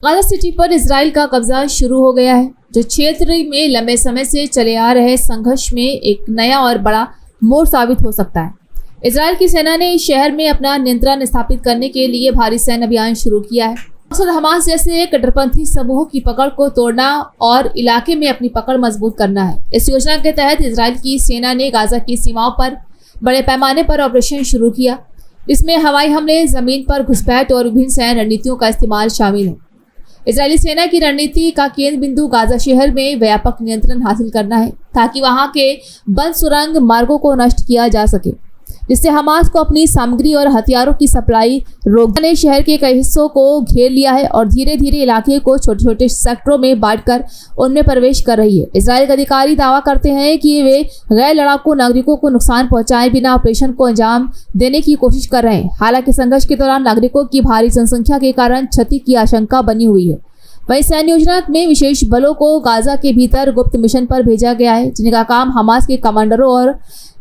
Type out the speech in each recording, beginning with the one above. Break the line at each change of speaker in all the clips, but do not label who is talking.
Gaza city पर Israel का कब्जा शुरू हो गया है, जो क्षेत्र में लंबे समय से चले आ रहे संघर्ष में एक नया और बड़ा मोड़ साबित हो सकता है। इजराइल की सेना ने इस शहर में अपना नियंत्रण स्थापित करने के लिए भारी सैन्य अभियान शुरू किया है। मकसद हमास जैसे कट्टरपंथी समूहों की पकड़ को तोड़ना और इलाके में अपनी पकड़ मजबूत करना है। इस योजना के तहत इजराइल की सेना ने गाजा की सीमाओं पर बड़े पैमाने पर ऑपरेशन शुरू किया। इसमें हवाई हमले, जमीन पर घुसपैठ और विभिन्न सैन्य रणनीतियों का इस्तेमाल शामिल है। इजरायली सेना की रणनीति का केंद्र बिंदु गाजा शहर में व्यापक नियंत्रण हासिल करना है, ताकि वहां के बंद सुरंग मार्गों को नष्ट किया जा सके, जिससे हमास को अपनी सामग्री और हथियारों की सप्लाई रोकने शहर के कई हिस्सों को घेर लिया है और धीरे धीरे इलाके को छोटे छोटे सेक्टरों में बांटकर उनमें प्रवेश कर रही है। इजराइल के अधिकारी दावा करते हैं कि वे गैर लड़ाकू नागरिकों को नुकसान पहुंचाए बिना ऑपरेशन को अंजाम देने की कोशिश कर रहे हैं। हालांकि संघर्ष के दौरान नागरिकों की भारी जनसंख्या के कारण क्षति की आशंका बनी हुई है। वहीं सैन्य योजना में विशेष बलों को गाजा के भीतर गुप्त मिशन पर भेजा गया है, जिनका काम हमास के कमांडरों और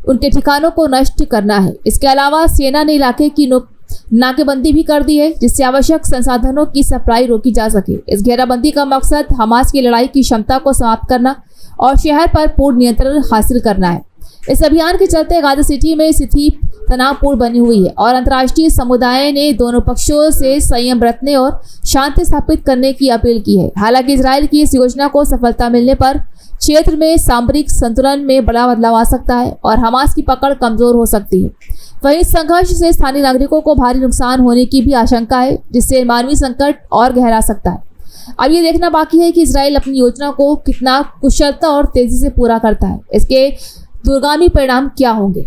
उनके ठिकानों को नष्ट करना है। इसके अलावा सेना ने इलाके की नाकेबंदी भी कर दी है, जिससे आवश्यक संसाधनों की सप्लाई रोकी जा सके। इस घेराबंदी का मकसद हमास की लड़ाई की क्षमता को समाप्त करना और शहर पर पूर्ण नियंत्रण हासिल करना है। इस अभियान के चलते गाजा सिटी में स्थिति तनावपूर्ण बनी हुई है और अंतर्राष्ट्रीय समुदाय ने दोनों पक्षों से संयम बरतने और शांति स्थापित करने की अपील की है। हालांकि इजराइल की इस योजना को सफलता मिलने पर क्षेत्र में सामरिक संतुलन में बड़ा बदलाव आ सकता है और हमास की पकड़ कमजोर हो सकती है। वहीं संघर्ष से स्थानीय नागरिकों को भारी नुकसान होने की भी आशंका है, जिससे मानवीय संकट और गहरा सकता है। अब ये देखना बाकी है कि इजराइल अपनी योजना को कितना कुशलता और तेजी से पूरा करता है। इसके दूरगामी परिणाम क्या होंगे।